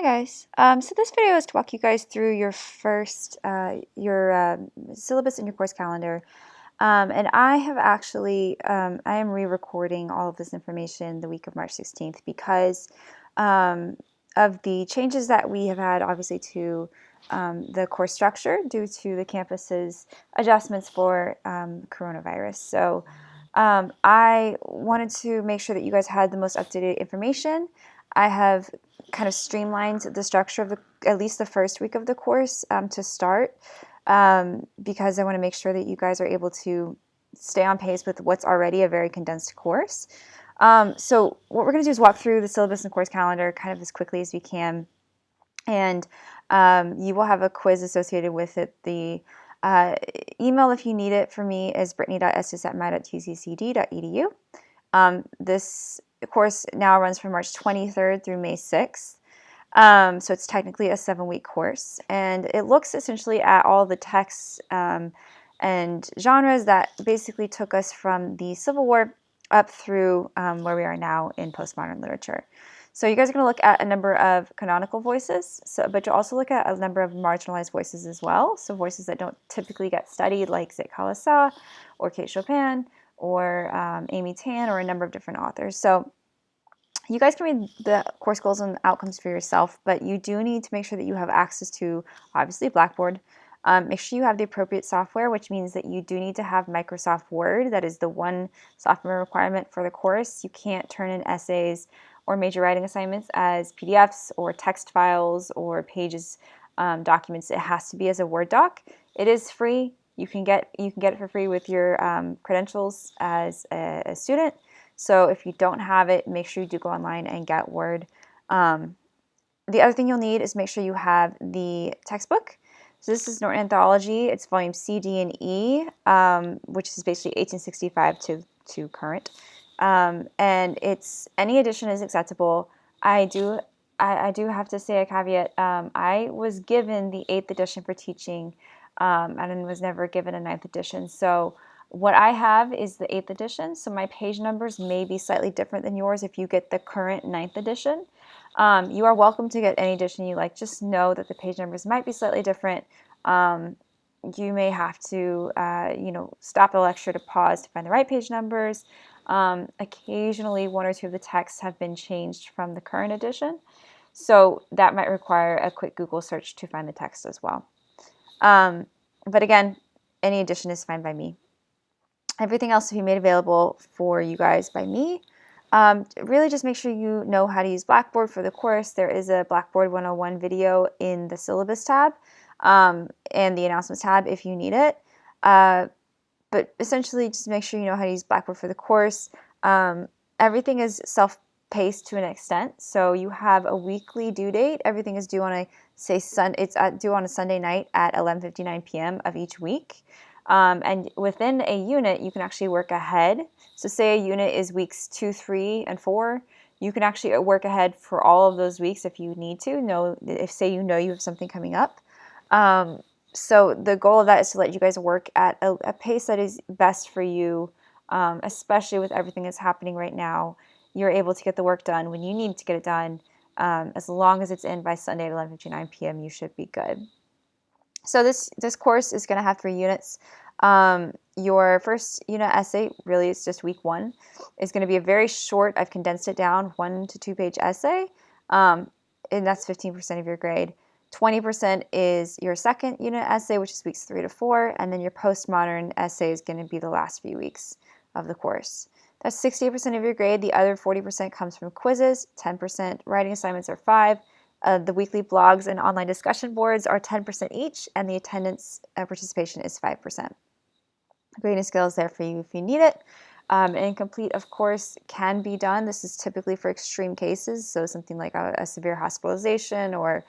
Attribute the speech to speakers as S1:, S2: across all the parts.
S1: Hi guys. So this video is to walk you guys through your first syllabus and your course calendar. And I have actually I am re-recording all of this information the week of March 16th because of the changes that we have had, obviously, to the course structure due to the campus's adjustments for coronavirus. So I wanted to make sure that you guys had the most up-to-date information. I have kind of streamlined the structure of at least the first week of the course to start because I want to make sure that you guys are able to stay on pace with what's already a very condensed course. So what we're going to do is walk through the syllabus and course calendar kind of as quickly as we can. And you will have a quiz associated with it. The email, if you need it, for me is brittany.estes@my.tccd.edu. This course now runs from March 23rd through May 6th. So it's technically a 7-week course. And it looks essentially at all the texts and genres that basically took us from the Civil War up through where we are now in postmodern literature. So you guys are going to look at a number of canonical voices, but you'll also look at a number of marginalized voices as well. So voices that don't typically get studied, like Zit Kalasa or Kate Chopin or Amy Tan or a number of different authors. So you guys can read the course goals and outcomes for yourself, but you do need to make sure that you have access to, obviously, Blackboard. Make sure you have the appropriate software, which means that you do need to have Microsoft Word. That is the one software requirement for the course. You can't turn in essays or major writing assignments as PDFs or text files or pages, documents. It has to be as a Word doc. It is free. You can get it for free with your credentials as a student. So if you don't have it, make sure you do go online and get Word. The other thing you'll need is make sure you have the textbook. So this is Norton Anthology. It's volume C, D, and E, which is basically 1865 to current. And any edition is acceptable. I do have to say a caveat. I was given the 8th edition for teaching, and was never given a 9th edition. So what I have is the 8th edition. So my page numbers may be slightly different than yours if you get the current 9th edition. You are welcome to get any edition you like. Just know that the page numbers might be slightly different. You may have to, stop the lecture to pause to find the right page numbers. Occasionally, one or two of the texts have been changed from the current edition. So that might require a quick Google search to find the text as well. But again, any edition is fine by me. Everything else will be made available for you guys by me. Really just make sure you know how to use Blackboard for the course. There is a Blackboard 101 video in the syllabus tab and the announcements tab if you need it. But essentially just make sure you know how to use Blackboard for the course. Everything is self-paced to an extent. So you have a weekly due date. Everything is due on due on a Sunday night at 11:59 p.m. of each week. And within a unit, you can actually work ahead. So say a unit is weeks 2, 3, and 4. You can actually work ahead for all of those weeks if you need to. If say you know you have something coming up. So the goal of that is to let you guys work at a pace that is best for you, especially with everything that's happening right now. You're able to get the work done when you need to get it done. As long as it's in by Sunday at 11:59 p.m., you should be good. So this course is going to have 3 units. Your first unit essay, really it's just week 1, is going to be a very short, I've condensed it down, 1 to 2 page essay, and that's 15% of your grade. 20% is your second unit essay, which is weeks 3 to 4, and then your postmodern essay is going to be the last few weeks of the course. That's 60% of your grade. The other 40% comes from quizzes, 10% writing assignments are 5. The weekly blogs and online discussion boards are 10% each, and the attendance participation is 5%. Grading scale is there for you if you need it. Incomplete, of course, can be done. This is typically for extreme cases, so something like a severe hospitalization or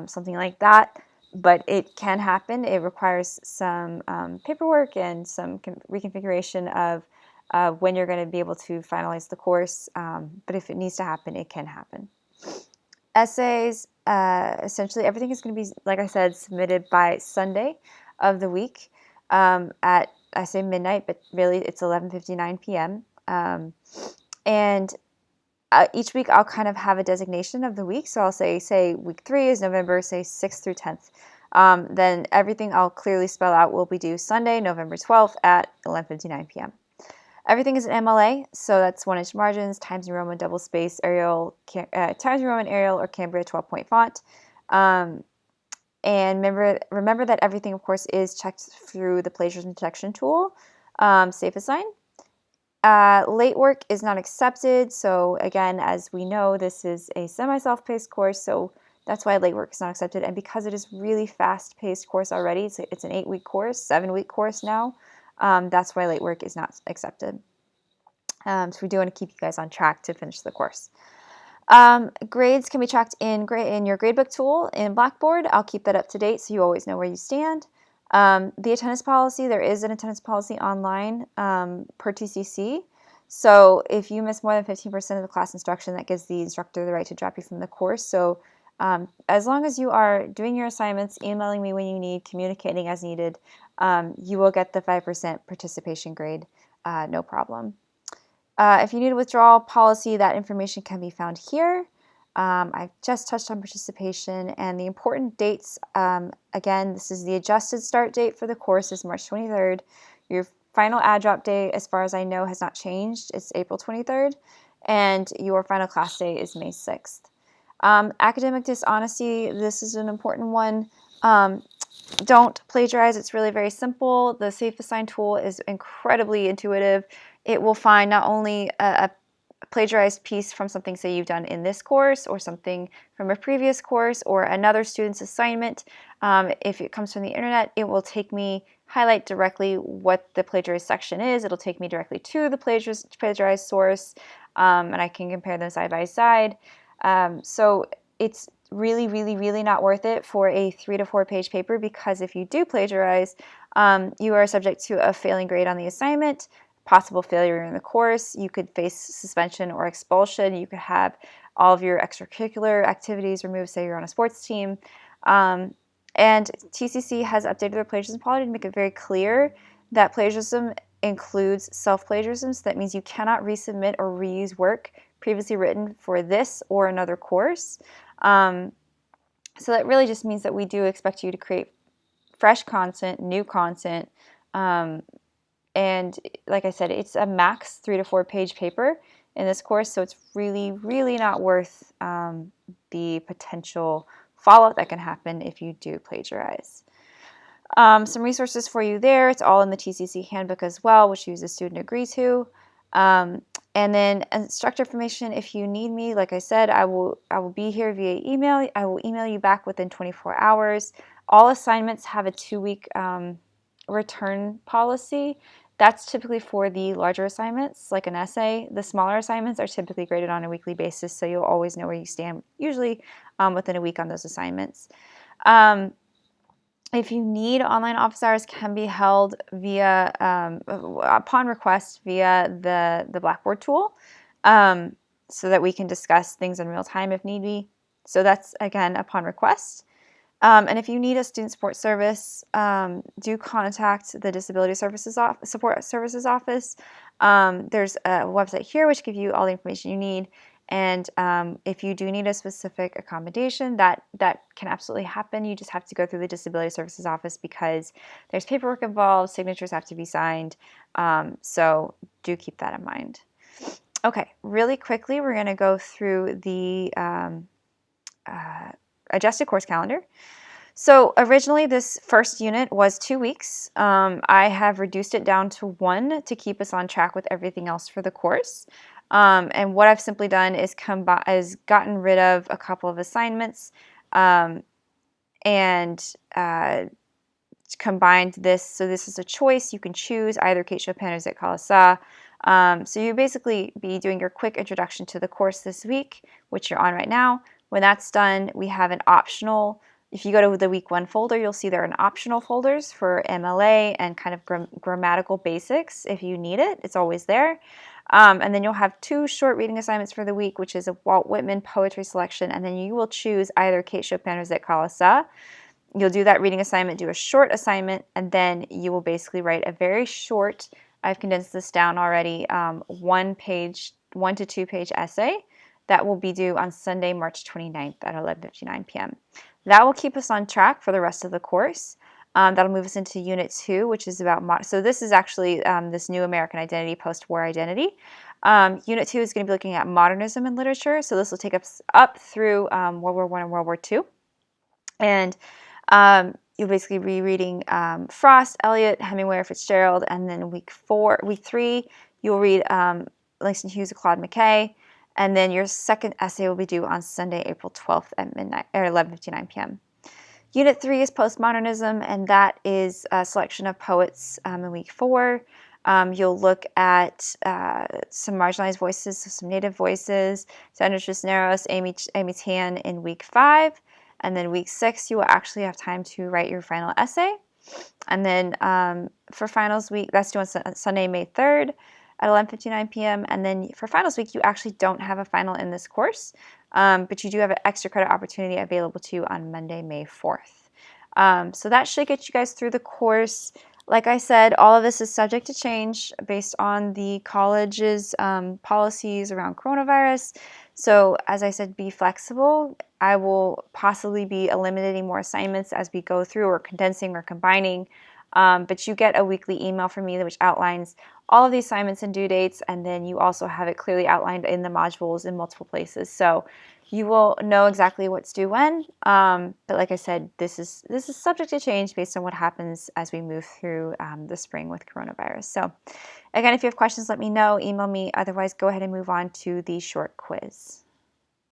S1: something like that. But it can happen. It requires some paperwork and some reconfiguration of when you're going to be able to finalize the course. But if it needs to happen, it can happen. Essays, essentially everything is going to be, like I said, submitted by Sunday of the week at, I say midnight, but really it's 11:59 p.m. And each week I'll kind of have a designation of the week. So I'll say week 3 is November, say 6th through 10th. Then everything I'll clearly spell out will be due Sunday, November 12th at 11:59 p.m. Everything is in MLA, so that's 1-inch margins, Times New Roman, double space, Arial, Times New Roman, Arial, or Cambria 12-point font. And remember that everything, of course, is checked through the plagiarism detection tool, Safe Assign. Late work is not accepted. So again, as we know, this is a semi-self-paced course, so that's why late work is not accepted. And because it is really fast-paced course already, it's an 8-week course, 7-week course now, that's why late work is not accepted. So we do want to keep you guys on track to finish the course. Grades can be tracked in your gradebook tool in Blackboard. I'll keep that up to date so you always know where you stand. The attendance policy, there is an attendance policy online per TCC. So if you miss more than 15% of the class instruction, that gives the instructor the right to drop you from the course. So as long as you are doing your assignments, emailing me when you need, communicating as needed, you will get the 5% participation grade, no problem. If you need a withdrawal policy, that information can be found here. I've just touched on participation and the important dates. Again, this is the adjusted start date for the course is March 23rd. Your final add drop date, as far as I know, has not changed. It's April 23rd. And your final class day is May 6th. Academic dishonesty, this is an important one. Don't plagiarize. It's really very simple. The Safe Assign tool is incredibly intuitive. It will find not only a plagiarized piece from something, say, you've done in this course or something from a previous course or another student's assignment. If it comes from the internet, it will highlight directly what the plagiarized section is. It'll take me directly to the plagiarized source, and I can compare them side by side. So it's really, really, really not worth it for a 3 to 4 page paper, because if you do plagiarize, you are subject to a failing grade on the assignment, possible failure in the course. You could face suspension or expulsion. You could have all of your extracurricular activities removed, say you're on a sports team. And TCC has updated their plagiarism policy to make it very clear that plagiarism includes self-plagiarism. So that means you cannot resubmit or reuse work previously written for this or another course. So that really just means that we do expect you to create fresh content, new content, and like I said, it's a max 3 to 4 page paper in this course, so it's really, really not worth the potential fallout that can happen if you do plagiarize. Some resources for you there. It's all in the TCC handbook as well, which you as a student agree to. And then instructor information, if you need me, like I said, I will be here via email. I will email you back within 24 hours. All assignments have a 2-week return policy. That's typically for the larger assignments, like an essay. The smaller assignments are typically graded on a weekly basis, so you'll always know where you stand, usually within a week on those assignments. If you need, online office hours can be held via, upon request, via the Blackboard tool, so that we can discuss things in real time if need be. So that's, again, upon request. And if you need a student support service, do contact the Disability Support Services Office. There's a website here which gives you all the information you need. And if you do need a specific accommodation, that can absolutely happen. You just have to go through the Disability Services Office because there's paperwork involved, signatures have to be signed. So do keep that in mind. Okay, really quickly, we're going to go through the adjusted course calendar. So originally this first unit was 2 weeks. I have reduced it down to 1 to keep us on track with everything else for the course. And what I've simply done is gotten rid of a couple of assignments and combined this. So this is a choice. You can choose either Kate Chopin or Zit Khalasa. So you basically be doing your quick introduction to the course this week, which you're on right now. When that's done, we have an optional. If you go to the week 1 folder, you'll see there are optional folders for MLA and kind of grammatical basics. If you need it, it's always there. And then you'll have 2 short reading assignments for the week, which is a Walt Whitman poetry selection. And then you will choose either Kate Chopin or Zit Khalasa. You'll do that reading assignment, do a short assignment, and then you will basically write a very short, I've condensed this down already, 1 to 2 page essay. that will be due on Sunday, March 29th at 11:59 p.m. That will keep us on track for the rest of the course. That'll move us into Unit 2, which is about, so this is actually this new American identity, post-war identity. Unit 2 is going to be looking at modernism and literature, so this will take us up through World War I and World War II. And you'll basically be reading Frost, Eliot, Hemingway, or Fitzgerald, and then week 3, you'll read Langston Hughes or Claude McKay, and then your second essay will be due on Sunday, April 12th at midnight, or 11:59 p.m. Unit 3 is postmodernism, and that is a selection of poets in week 4. You'll look at some marginalized voices, so some Native voices, Sandra Cisneros, Amy Tan in week 5. And then week 6, you will actually have time to write your final essay. And then for finals week, that's due on Sunday, May 3rd at 11:59 p.m. And then for finals week, you actually don't have a final in this course, but you do have an extra credit opportunity available to you on Monday, May 4th. So that should get you guys through the course. Like I said, all of this is subject to change based on the college's policies around coronavirus. So as I said, be flexible. I will possibly be eliminating more assignments as we go through, or condensing or combining. But you get a weekly email from me which outlines all of the assignments and due dates, and then you also have it clearly outlined in the modules in multiple places. So you will know exactly what's due when. But like I said, this is subject to change based on what happens as we move through the spring with coronavirus. So again, if you have questions, let me know. Email me. Otherwise, go ahead and move on to the short quiz.